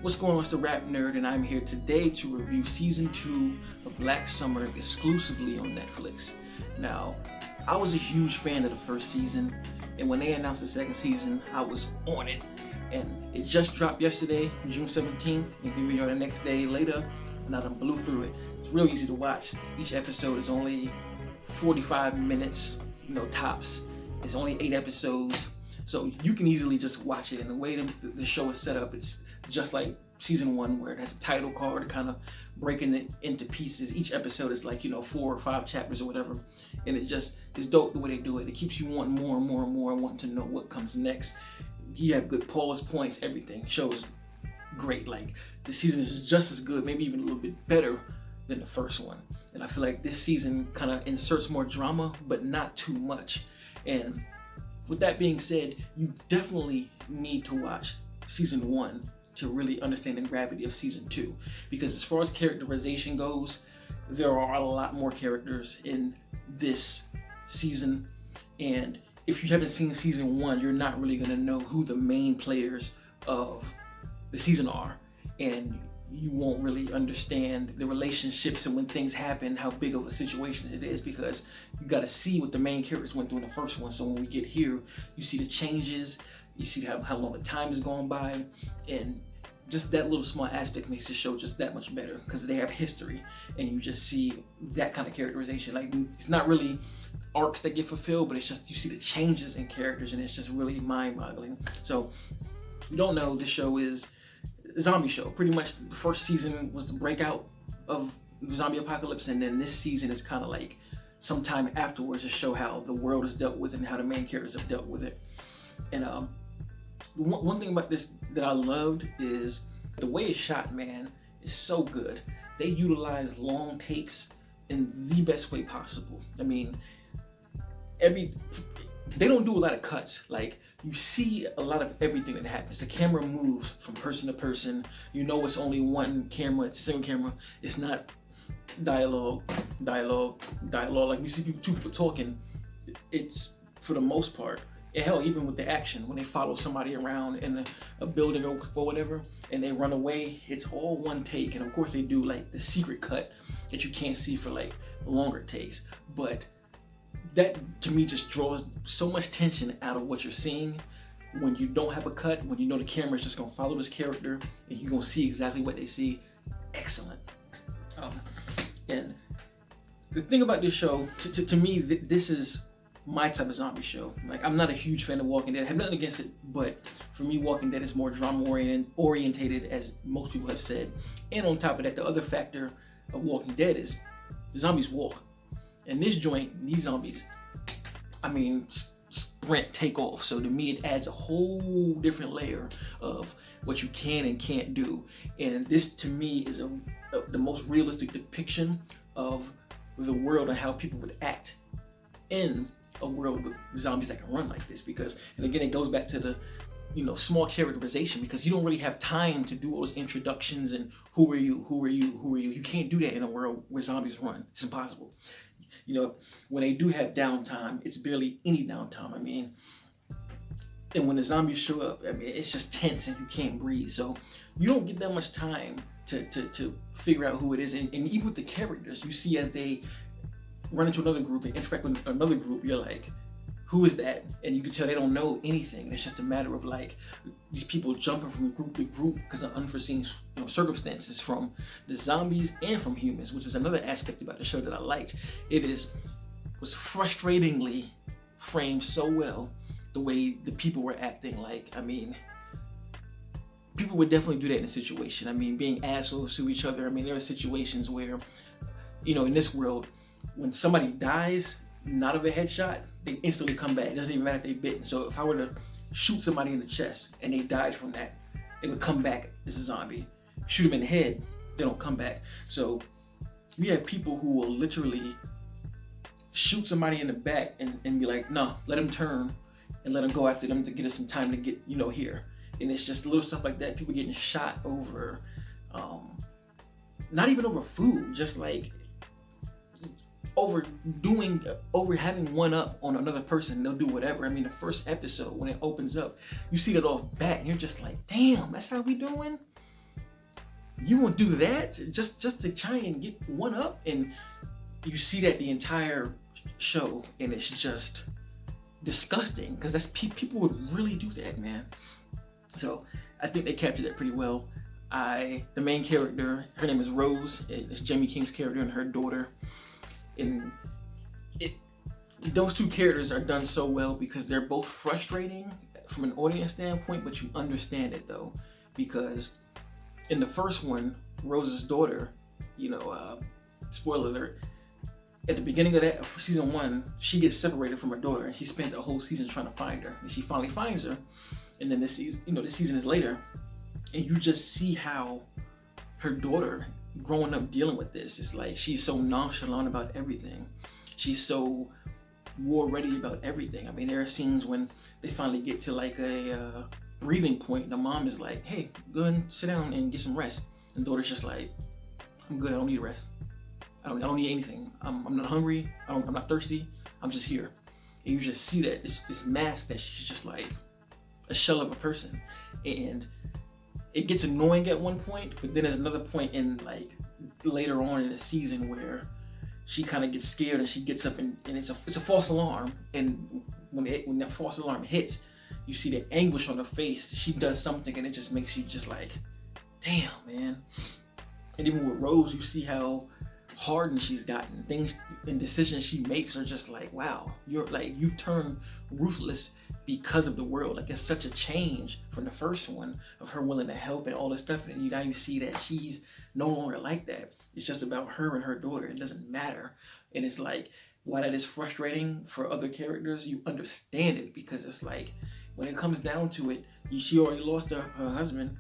What's going on? It's the RapNerd, and I'm here today to review Season 2 of Black Summer exclusively on Netflix. Now, I was a huge fan of the first season, and when they announced the second season, I was on it. And it just dropped yesterday, June 17th, and here we are the next day later, and I done blew through it. It's real easy to watch. Each episode is only 45 minutes, tops. It's only 8 episodes. So you can easily just watch it, and the way the show is set up, it's just like season 1, where it has a title card kind of breaking it into pieces. Each episode is like 4 or 5 chapters or whatever, and it just is dope the way they do it. It keeps you wanting more and more and more, and wanting to know what comes next. You have good pause points, everything. Show's great. Like, the season is just as good, maybe even a little bit better than the first one. And I feel like this season kind of inserts more drama, but not too much. And with that being said, you definitely need to watch season 1 to really understand the gravity of season 2. Because as far as characterization goes, there are a lot more characters in this season. And if you haven't seen season 1, you're not really going to know who the main players of the season are. And you won't really understand the relationships and when things happen, how big of a situation it is, because you got to see what the main characters went through in the first one. So when we get here, you see the changes, you see how long the time has gone by, and just that little small aspect makes the show just that much better, because they have history, and you just see that kind of characterization. Like, it's not really arcs that get fulfilled, but it's just you see the changes in characters, and it's just really mind-boggling. So if you don't know, this show is zombie show. Pretty much the first season was the breakout of the zombie apocalypse, and then this season is kind of like sometime afterwards to show how the world is dealt with and how the main characters have dealt with it. And one thing about this that I loved is the way it's shot, man, is so good. They utilize long takes in the best way possible. I mean, they don't do a lot of cuts. Like, you see a lot of everything that happens. The camera moves from person to person. It's only one camera, it's a single camera. It's not dialogue. Like, you see two people talking. It's, for the most part, and hell, even with the action, when they follow somebody around in a building or whatever, and they run away, it's all one take. And of course they do like the secret cut that you can't see for like longer takes. But that, to me, just draws so much tension out of what you're seeing when you don't have a cut, when the camera is just gonna follow this character and you're gonna see exactly what they see. Excellent. And the thing about this show, to me, this is my type of zombie show. Like, I'm not a huge fan of Walking Dead. I have nothing against it, but for me, Walking Dead is more drama orientated, as most people have said. And on top of that, the other factor of Walking Dead is the zombies walk. And this joint, these zombies, sprint, take off. So to me, it adds a whole different layer of what you can and can't do. And this, to me, is the most realistic depiction of the world and how people would act in a world with zombies that can run like this. Because, and again, it goes back to the small characterization, because you don't really have time to do all those introductions and who are you. You can't do that in a world where zombies run. It's impossible. When they do have downtime, it's barely any downtime. And when the zombies show up, it's just tense and you can't breathe. So you don't get that much time to figure out who it is. And even with the characters, you see as they run into another group and interact with another group, you're like, who is that? And you can tell they don't know anything. It's just a matter of like these people jumping from group to group because of unforeseen circumstances from the zombies and from humans, which is another aspect about the show that I liked. It was frustratingly framed so well, the way the people were acting. Like, people would definitely do that in a situation. Being assholes to each other. There are situations where, in this world, when somebody dies, not of a headshot, they instantly come back. It doesn't even matter if they're bitten. So if I were to shoot somebody in the chest and they died from that, they would come back as a zombie. Shoot them in the head, they don't come back. So we have people who will literally shoot somebody in the back and be like, no, let them turn and let them go after them to get us some time to get, here. And it's just little stuff like that. People getting shot over, not even over food, just like over having one up on another person. They'll do whatever. The first episode, when it opens up, you see that off bat and you're just like, damn, that's how we doing? You won't do that just to try and get one up, and you see that the entire show, and it's just disgusting because that's people would really do that, man. So I think they captured that pretty well. The main character, her name is Rose. It's Jamie King's character and her daughter, and those two characters are done so well because they're both frustrating from an audience standpoint, but you understand it though, because in the first one, Rose's daughter, spoiler alert, at the beginning of that season 1, she gets separated from her daughter, and she spent the whole season trying to find her, and she finally finds her. And then this season is later, and you just see how her daughter growing up dealing with this. It's like she's so nonchalant about everything. She's so war ready about everything. I mean, there are scenes when they finally get to like a breathing point. The mom is like, "Hey, go ahead and sit down and get some rest." And the daughter's just like, "I'm good. I don't need rest. I don't need anything. I'm not hungry. I'm not thirsty. I'm just here." And you just see that this mask that she's just like a shell of a person, and it gets annoying at one point. But then there's another point in like later on in the season where she kind of gets scared and she gets up and it's a false alarm. And when that false alarm hits, you see the anguish on her face. She does something and it just makes you just like, damn, man. And even with Rose, you see how hardened she's gotten. Things and decisions she makes are just like, wow, you turn ruthless because of the world. Like, it's such a change from the first one of her willing to help and all this stuff. And now you see that she's no longer like that. It's just about her and her daughter. It doesn't matter. And it's like, while that is frustrating for other characters, you understand it, because it's like, when it comes down to it, she already lost her husband,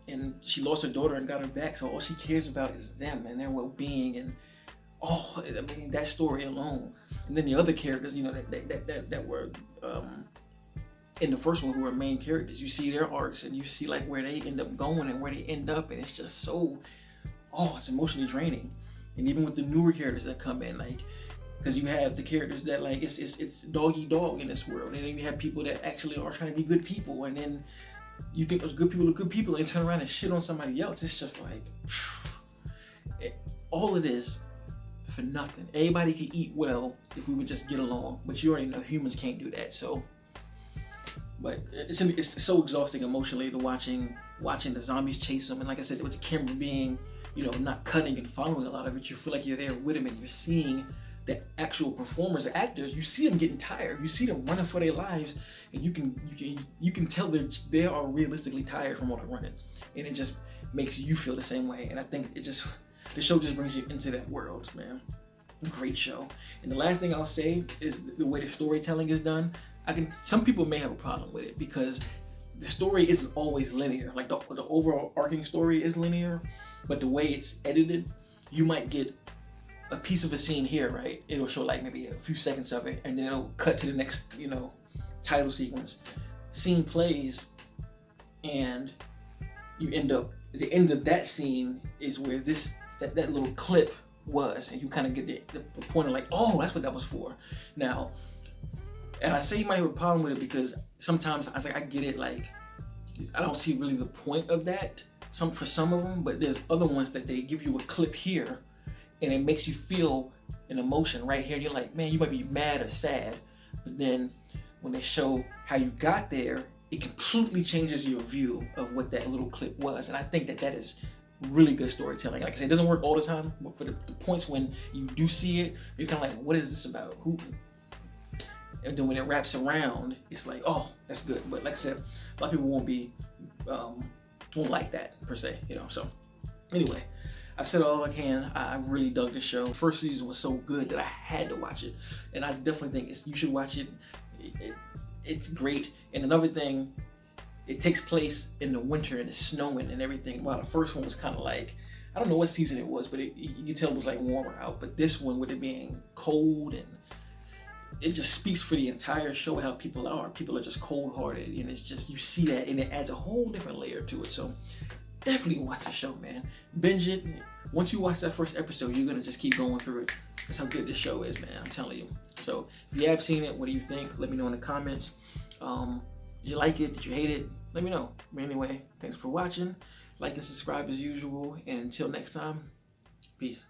and she lost her daughter and got her back. So all she cares about is them and their well-being. And that story alone. And then the other characters, that were in the first one, who were main characters, you see their arcs and you see like where they end up going and where they end up, and it's just so, it's emotionally draining. And even with the newer characters that come in, like, because you have the characters that like it's dog eat dog in this world, and then you have people that actually are trying to be good people, and then you think those good people are good people, and they turn around and shit on somebody else. It's just like all it is for nothing. Everybody could eat well if we would just get along, but you already know humans can't do that. So, but it's so exhausting emotionally to watching the zombies chase them, and like I said, with the camera being not cutting and following a lot of it, you feel like you're there with them, and you're seeing the actual performers, actors. You see them getting tired. You see them running for their lives, and you can tell they are realistically tired from all the running, and it just makes you feel the same way. And I think the show just brings you into that world, man. Great show. And the last thing I'll say is the way the storytelling is done. Some people may have a problem with it because the story isn't always linear. Like the overall arcing story is linear, but the way it's edited, you might get a piece of a scene here, right? It'll show like maybe a few seconds of it, and then it'll cut to the next, title sequence. Scene plays, and you end up at the end of that scene is where that little clip was, and you kind of get the point of like, oh, that's what that was for. Now, and I say you might have a problem with it because sometimes I get it, like I don't see really the point of that for some of them, but there's other ones that they give you a clip here, and it makes you feel an emotion right here. You're like, man, you might be mad or sad, but then when they show how you got there, it completely changes your view of what that little clip was. And I think that is really good storytelling. Like I said, it doesn't work all the time, but for the points when you do see it, you're kind of like, what is this about? Who? And then when it wraps around, it's like, oh, that's good. But like I said, a lot of people won't like that per se, So anyway, I've said all I can. I really dug the show. The first season was so good that I had to watch it, and I definitely think you should watch it. It's great. And another thing, it takes place in the winter and it's snowing and everything. While the first one was kind of like, I don't know what season it was, but you could tell it was like warmer out. But this one, with it being cold, and it just speaks for the entire show how people are. People are just cold-hearted, and it's just, you see that, and it adds a whole different layer to it. So definitely watch the show, man. Binge it. Once you watch that first episode, you're gonna just keep going through it. That's how good this show is, man. I'm telling you. So if you have seen it, what do you think? Let me know in the comments. Did you like it? Did you hate it? Let me know. But anyway, thanks for watching, Like and subscribe as usual. And until next time, peace.